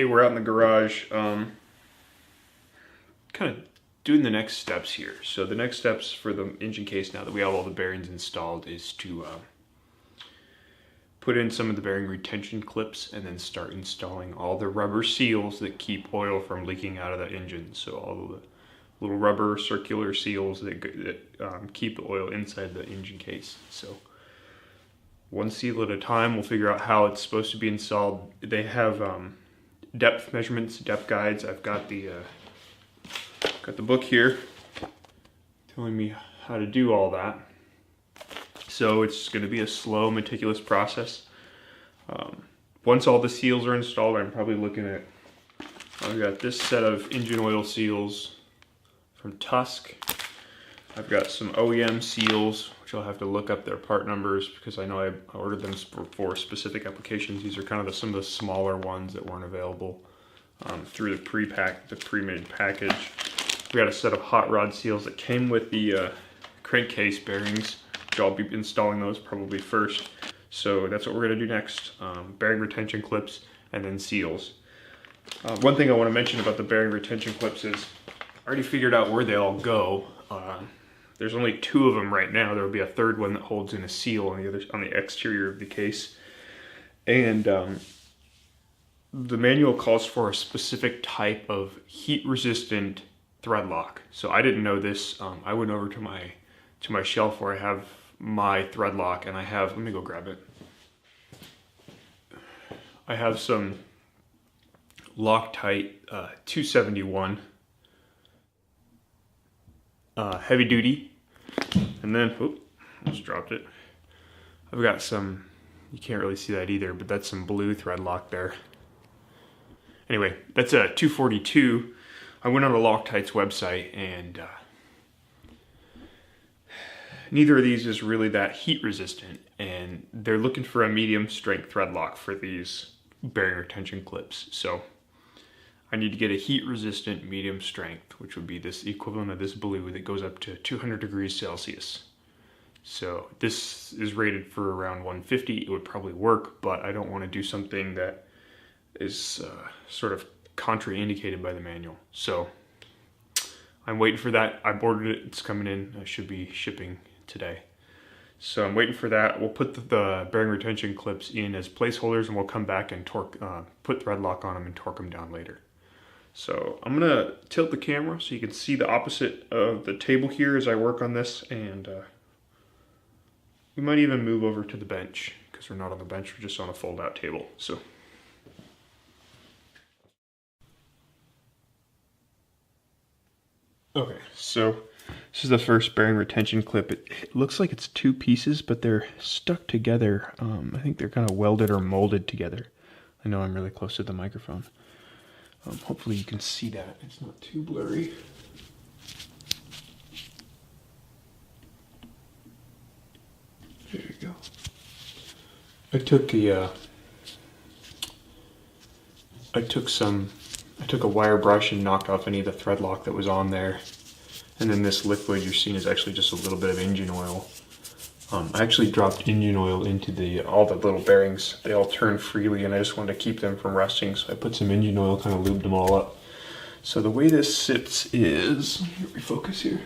Okay, we're out in the garage, kind of doing the next steps here. So the next steps for the engine case, now that we have all the bearings installed, is to put in some of the bearing retention clips and then start installing all the rubber seals that keep oil from leaking out of the engine. So all the little rubber circular seals that keep the oil inside the engine case. So one seal at a time, we'll figure out how it's supposed to be installed. They have depth measurements, depth guides. I've got the book here telling me how to do all that. So it's going to be a slow, meticulous process. Once all the seals are installed, I'm probably looking at, I've got this set of engine oil seals from Tusk. I've got some OEM seals, which I'll have to look up their part numbers because I know I ordered them for specific applications. These are kind of some of the smaller ones that weren't available through the pre-made package. We got a set of hot rod seals that came with the crankcase bearings, which I'll be installing those probably first. So that's what we're going to do next, bearing retention clips and then seals. One thing I want to mention about the bearing retention clips is I already figured out where they all go. There's only 2 of them right now. There will be a third one that holds in a seal on the exterior of the case. And the manual calls for a specific type of heat-resistant thread lock. So I didn't know this. I went over to my shelf where I have my thread lock, and I have, let me go grab it. I have some Loctite 271 heavy duty, and then, oop, almost dropped it. I've got some, you can't really see that either, but that's some blue thread lock there. Anyway, that's a 242. I went on a Loctite's website, and neither of these is really that heat resistant, and they're looking for a medium strength thread lock for these bearing retention clips. So I need to get a heat resistant medium strength, which would be this equivalent of this blue that goes up to 200 degrees Celsius. So this is rated for around 150. It would probably work, but I don't want to do something that is sort of contraindicated by the manual. So I'm waiting for that. I ordered it. It's coming in. I should be shipping today. So I'm waiting for that. We'll put the bearing retention clips in as placeholders, and we'll come back and put thread lock on them and torque them down later. So I'm gonna tilt the camera so you can see the opposite of the table here as I work on this, and we might even move over to the bench because we're not on the bench, we're just on a fold-out table. So okay, so this is the first bearing retention clip. It looks like it's 2 pieces, but they're stuck together. I think they're kind of welded or molded together. I know I'm really close to the microphone. Hopefully you can see that. It's not too blurry. There you go. I took a wire brush and knocked off any of the thread lock that was on there. And then this liquid you're seeing is actually just a little bit of engine oil. I actually dropped engine oil into all the little bearings. They all turn freely, and I just wanted to keep them from rusting, so I put some engine oil, kind of lubed them all up. So the way this sits is, let me refocus here.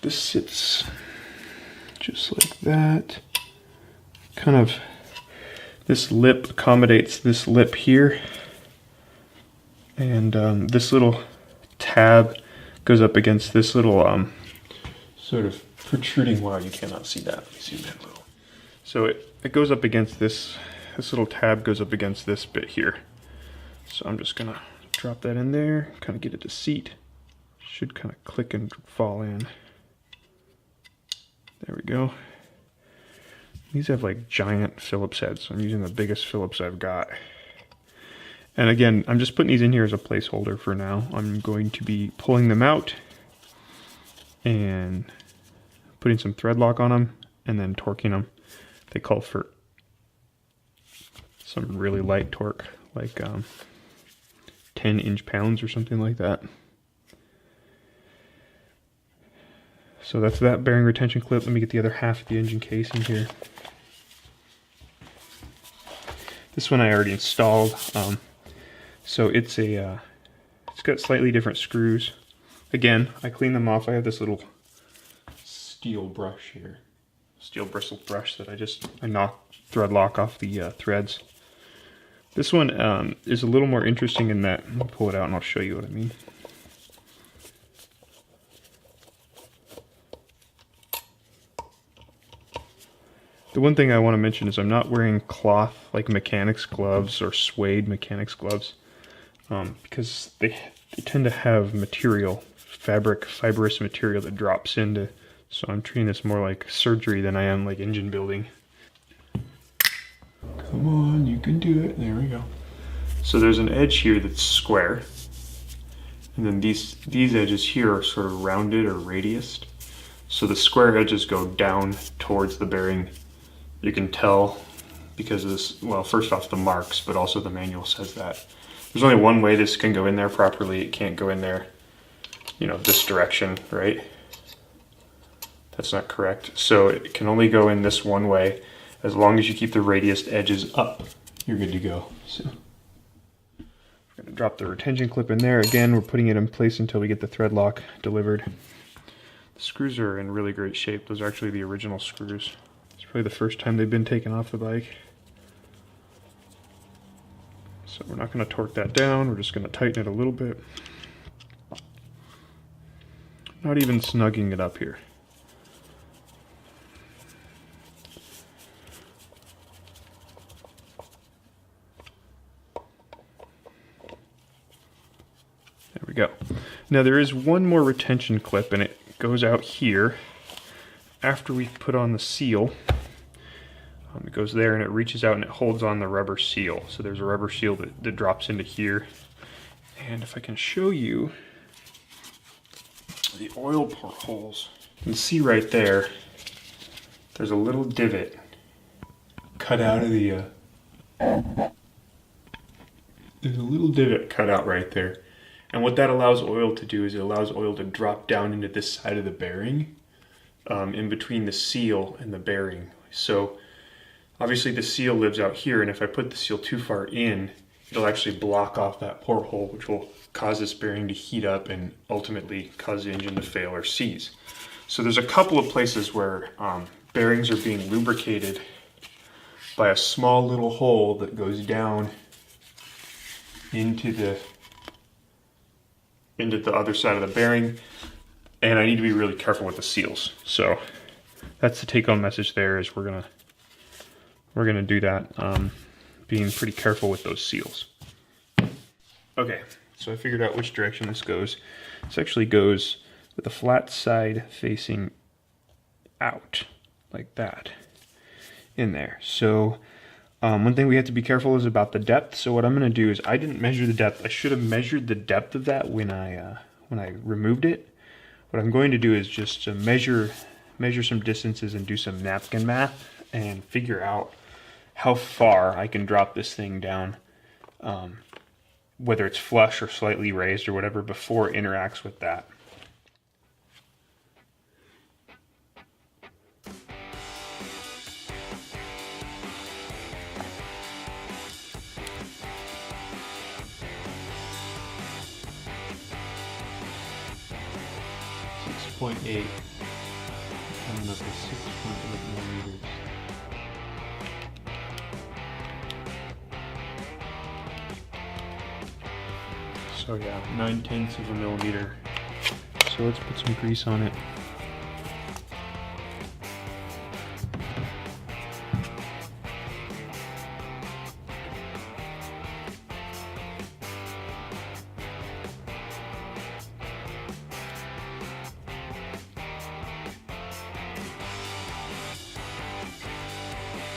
This sits just like that. Kind of, this lip accommodates this lip here. And this little tab goes up against this little sort of protruding, wow, you cannot see that. Let me zoom in a little. So it goes up against this little tab goes up against this bit here. So I'm just gonna drop that in there, kind of get it to seat. Should kind of click and fall in. There we go. These have like giant Phillips heads, so I'm using the biggest Phillips I've got. And again, I'm just putting these in here as a placeholder for now. I'm going to be pulling them out and putting some thread lock on them and then torquing them. They call for some really light torque, like 10 inch-pounds or something like that. So that's that bearing retention clip. Let me get the other half of the engine case in here. This one I already installed. So it's got slightly different screws. Again, I clean them off. I have this little steel brush here, steel bristle brush that I knock thread lock off the threads. This one is a little more interesting in that, I'll pull it out and I'll show you what I mean. The one thing I want to mention is I'm not wearing cloth like mechanics gloves or suede mechanics gloves because they tend to have material, fibrous material that drops into, so I'm treating this more like surgery than I am like engine building. Come on, you can do it. There we go. So there's an edge here that's square, and then these edges here are sort of rounded or radiused. So the square edges go down towards the bearing. You can tell because of this, well, first off the marks, but also the manual says that. There's only one way this can go in there properly. It can't go in there, you know, this direction, right? That's not correct. So it can only go in this one way. As long as you keep the radius edges up, you're good to go. So we're gonna drop the retention clip in there. Again, we're putting it in place until we get the thread lock delivered. The screws are in really great shape. Those are actually the original screws. It's probably the first time they've been taken off the bike. So we're not gonna torque that down. We're just gonna tighten it a little bit. Not even snugging it up here. There we go. Now there is one more retention clip and it goes out here after we've put on the seal. It goes there and it reaches out and it holds on the rubber seal. So there's a rubber seal that drops into here. And if I can show you the oil portholes, you can see right there, there's a little divot cut out of the, there's a little divot cut out right there. And what that allows oil to do is it allows oil to drop down into this side of the bearing, in between the seal and the bearing. So obviously the seal lives out here, and if I put the seal too far in, it'll actually block off that porthole, which will cause this bearing to heat up and ultimately cause the engine to fail or seize. So there's a couple of places where bearings are being lubricated by a small little hole that goes down into the other side of the bearing, and I need to be really careful with the seals. So that's the take-home message there, is we're gonna do that, being pretty careful with those seals. Okay, so I figured out which direction this goes. This actually goes with the flat side facing out, like that, in there. So one thing we have to be careful is about the depth. So what I'm going to do is, I didn't measure the depth. I should have measured the depth of that when I removed it. What I'm going to do is just to measure some distances and do some napkin math and figure out how far I can drop this thing down, whether it's flush or slightly raised or whatever, before it interacts with that. .8 coming up to 6.8 millimeters. So yeah, 9/10 of a millimeter. So let's put some grease on it.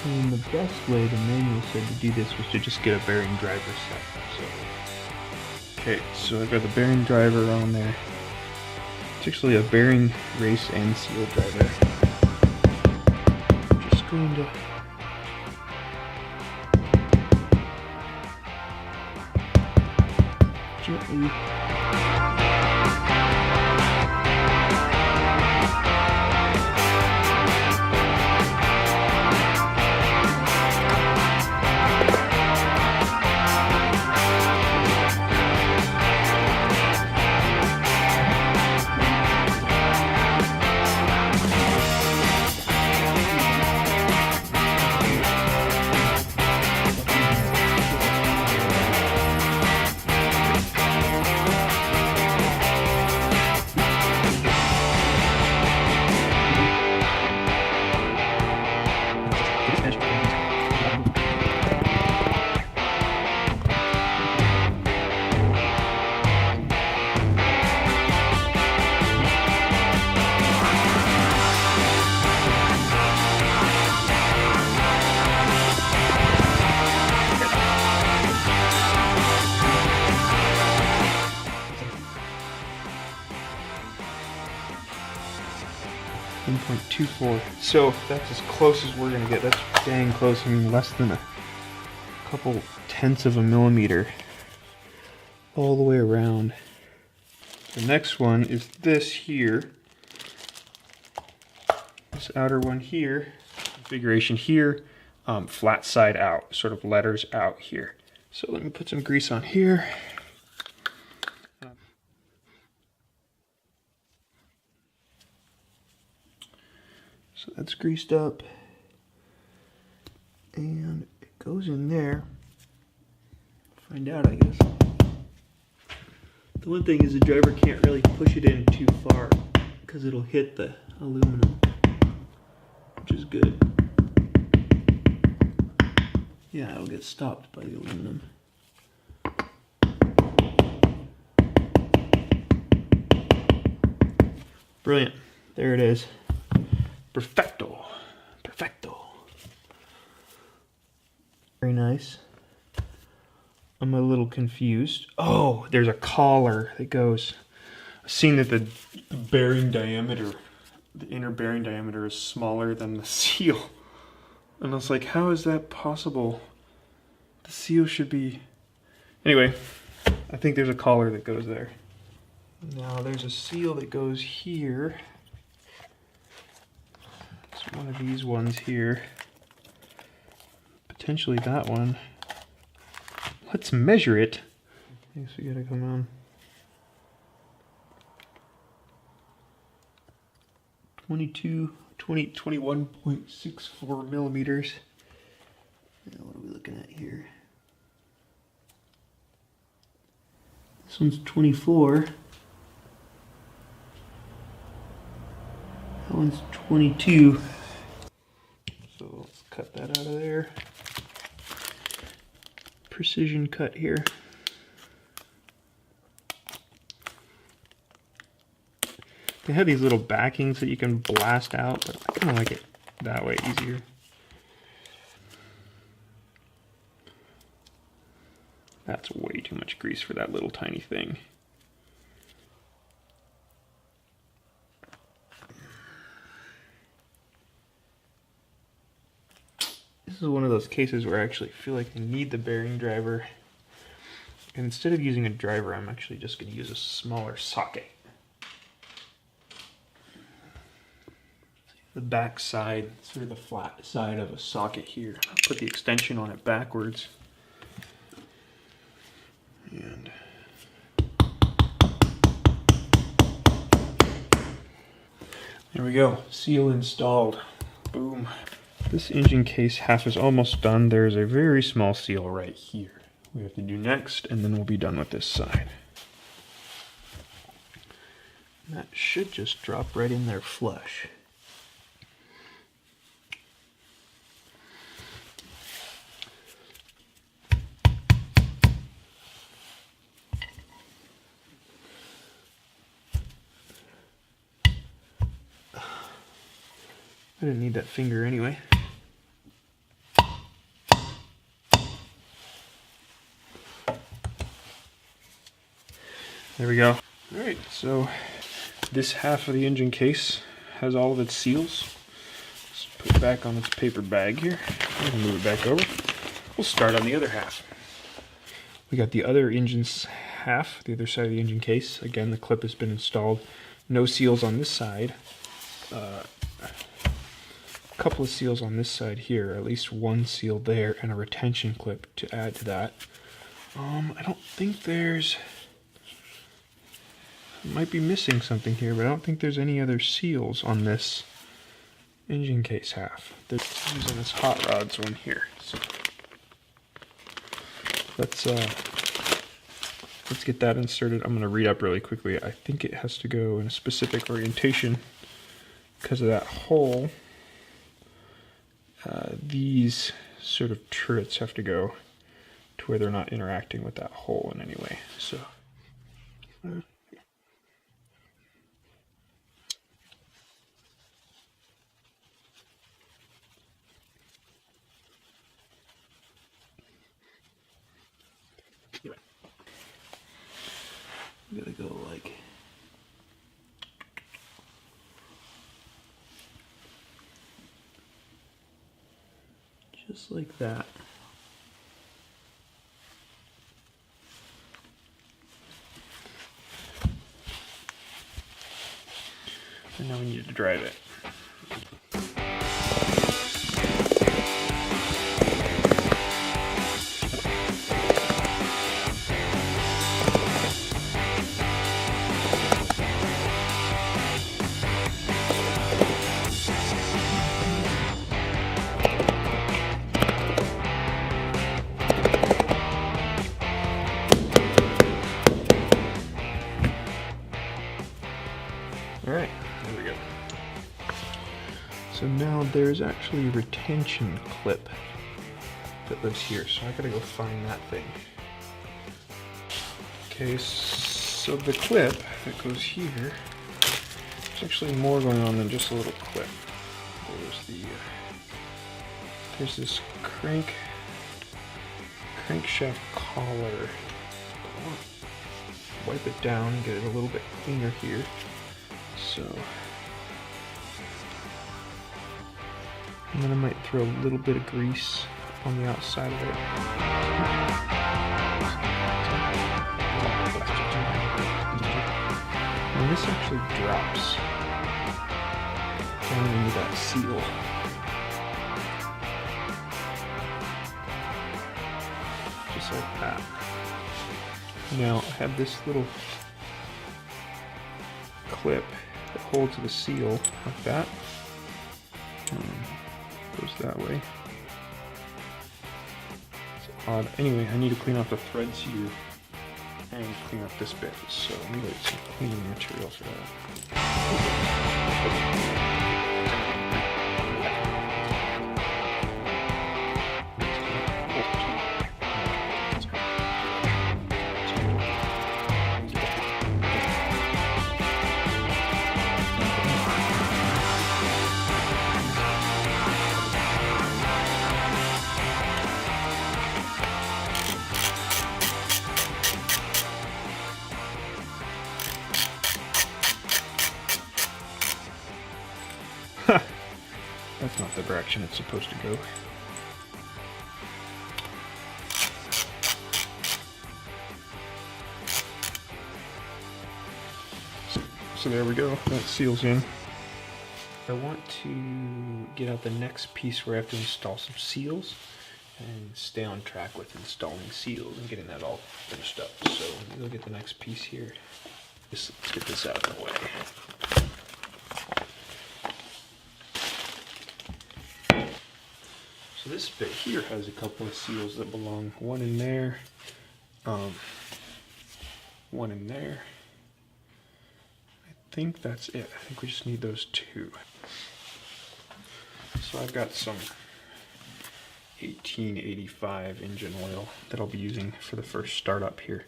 And the best way the manual said to do this was to just get a bearing driver set. Okay, so I've got the bearing driver on there. It's actually a bearing race and seal driver. Just going to gently 1.24. So that's as close as we're gonna get. That's dang close. I mean, less than a couple tenths of a millimeter all the way around. The next one is this here. This outer one here, configuration here, flat side out, sort of letters out here. So let me put some grease on here. So that's greased up, and it goes in there. Find out, I guess. The one thing is the driver can't really push it in too far because it'll hit the aluminum, which is good. Yeah, it'll get stopped by the aluminum. Brilliant. There it is. Perfecto. Perfecto. Very nice. I'm a little confused. Oh, there's a collar that goes. I've seen that the bearing diameter, the inner bearing diameter is smaller than the seal. And I was like, how is that possible? The seal should be... Anyway, I think there's a collar that goes there. Now there's a seal that goes here. It's one of these ones here. Potentially that one. Let's measure it. I guess we gotta come on. 21.64 millimeters. Now what are we looking at here? This one's 24. That one's 22. So let's cut that out of there. Precision cut here. They have these little backings that you can blast out, but I kind of like it that way, easier. That's way too much grease for that little tiny thing. This is one of those cases where I actually feel like I need the bearing driver. And instead of using a driver, I'm actually just going to use a smaller socket. The back side, sort of the flat side of a socket here. I'll put the extension on it backwards. And there we go, seal installed. Boom. This engine case half is almost done. There's a very small seal right here we have to do next, and then we'll be done with this side. And that should just drop right in there flush. I didn't need that finger anyway. There we go. Alright, so this half of the engine case has all of its seals. Let's put it back on its paper bag here. We'll move it back over. We'll start on the other half. We got the other engine's half, the other side of the engine case. Again, the clip has been installed. No seals on this side. A couple of seals on this side here, at least one seal there, and a retention clip to add to that. I don't think there's... I might be missing something here, but I don't think there's any other seals on this engine case half. They're using this hot rods one here. So let's get that inserted. I'm going to read up really quickly. I think it has to go in a specific orientation because of that hole. These sort of turrets have to go to where they're not interacting with that hole in any way. So we gotta go like just like that. And now we need to drive it. Alright, there we go. So now there's actually a retention clip that lives here, so I gotta go find that thing. Okay, so the clip that goes here, there's actually more going on than just a little clip. There's this crankshaft collar. Wipe it down, get it a little bit cleaner here. So, and then I might throw a little bit of grease on the outside of it. And this actually drops down into that seal. Just like that. Now I have this little clip that holds the seal like that. Goes that way. It's odd. Anyway, I need to clean off the threads here and clean up this bit. So I'm gonna get some cleaning material for that. That's not the direction it's supposed to go. So there we go, that seals in. I want to get out the next piece where I have to install some seals and stay on track with installing seals and getting that all finished up. So let me go get the next piece here. Let's get this out of the way. So this bit here has a couple of seals that belong. One in there, one in there. I think that's it. I think we just need those two. So I've got some 1885 engine oil that I'll be using for the first startup here.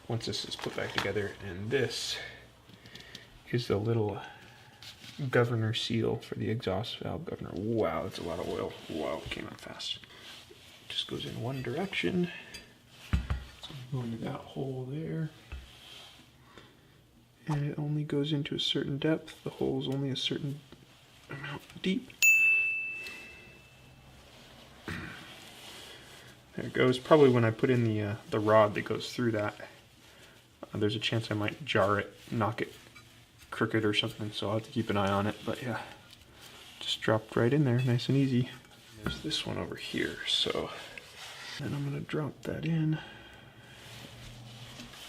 Once this is put back together, and this is the little governor seal for the exhaust valve governor. Wow, that's a lot of oil. Wow, it came out fast. It just goes in one direction. So go into that hole there. And it only goes into a certain depth. The hole is only a certain amount deep. There it goes. Probably when I put in the rod that goes through that, there's a chance I might jar it, knock it crooked or something, so I'll have to keep an eye on it. But yeah, just dropped right in there, nice and easy. There's this one over here, so then I'm gonna drop that in.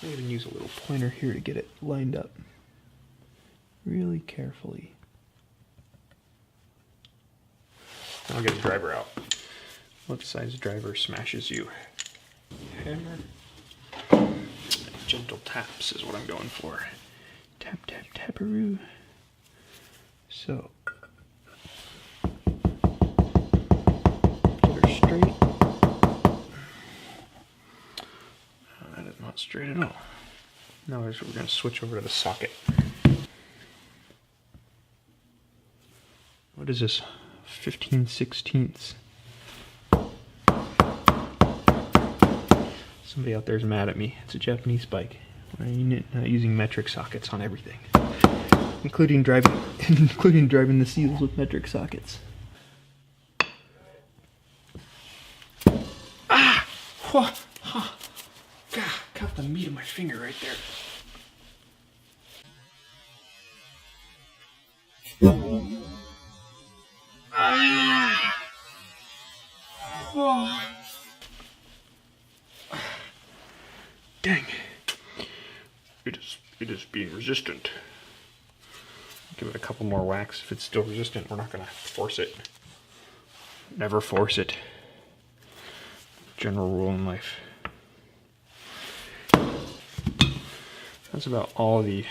I even use a little pointer here to get it lined up really carefully. I'll get a driver out. What size driver smashes you? Hammer. Gentle taps is what I'm going for. Tap, tap, taparoo. So, get her straight. That is not straight at all. Now we're going to switch over to the socket. What is this? 15/16. Somebody out there is mad at me. It's a Japanese bike. I'm not using metric sockets on everything, including driving the seals with metric sockets. the meat of my finger right there. Oh. Dang. It is being resistant. Give it a couple more whacks. If it's still resistant, we're not gonna force it. Never force it. General rule in life. That's about all the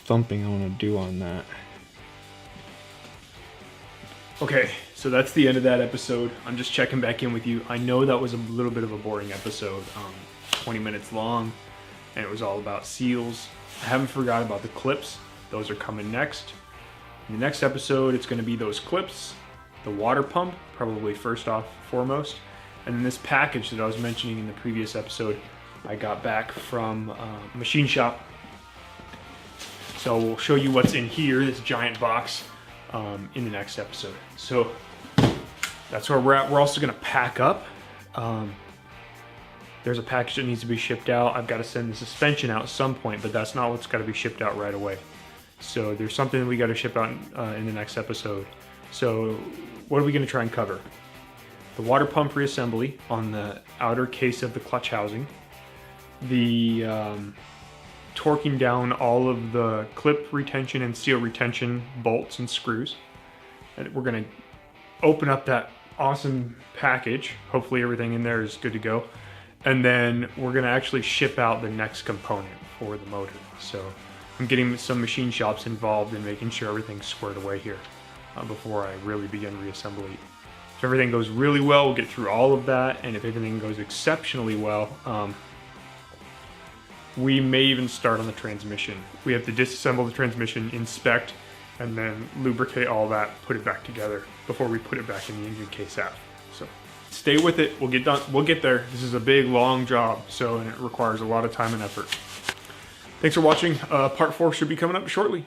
thumping I want to do on that. Okay, so that's the end of that episode. I'm just checking back in with you. I know that was a little bit of a boring episode, 20 minutes long, and it was all about seals. I haven't forgot about the clips. Those are coming next. In the next episode, it's going to be those clips, the water pump, probably foremost, and then this package that I was mentioning in the previous episode, I got back from machine shop. So we'll show you what's in here, this giant box, in the next episode. So that's where we're at. We're also gonna pack up. There's a package that needs to be shipped out. I've got to send the suspension out at some point, but that's not what's got to be shipped out right away. So there's something that we got to ship out in the next episode. So what are we gonna try and cover? The water pump reassembly on the outer case of the clutch housing. The torquing down all of the clip retention and seal retention bolts and screws. And we're gonna open up that awesome package. Hopefully everything in there is good to go. And then we're gonna actually ship out the next component for the motor. So I'm getting some machine shops involved in making sure everything's squared away here before I really begin reassembly. If everything goes really well, we'll get through all of that. And if everything goes exceptionally well, we may even start on the transmission. We have to disassemble the transmission, inspect, and then lubricate all that, put it back together before we put it back in the engine case aft. So stay with it, we'll get done, we'll get there. This is a big, long job, and it requires a lot of time and effort. Thanks for watching. Part 4 should be coming up shortly.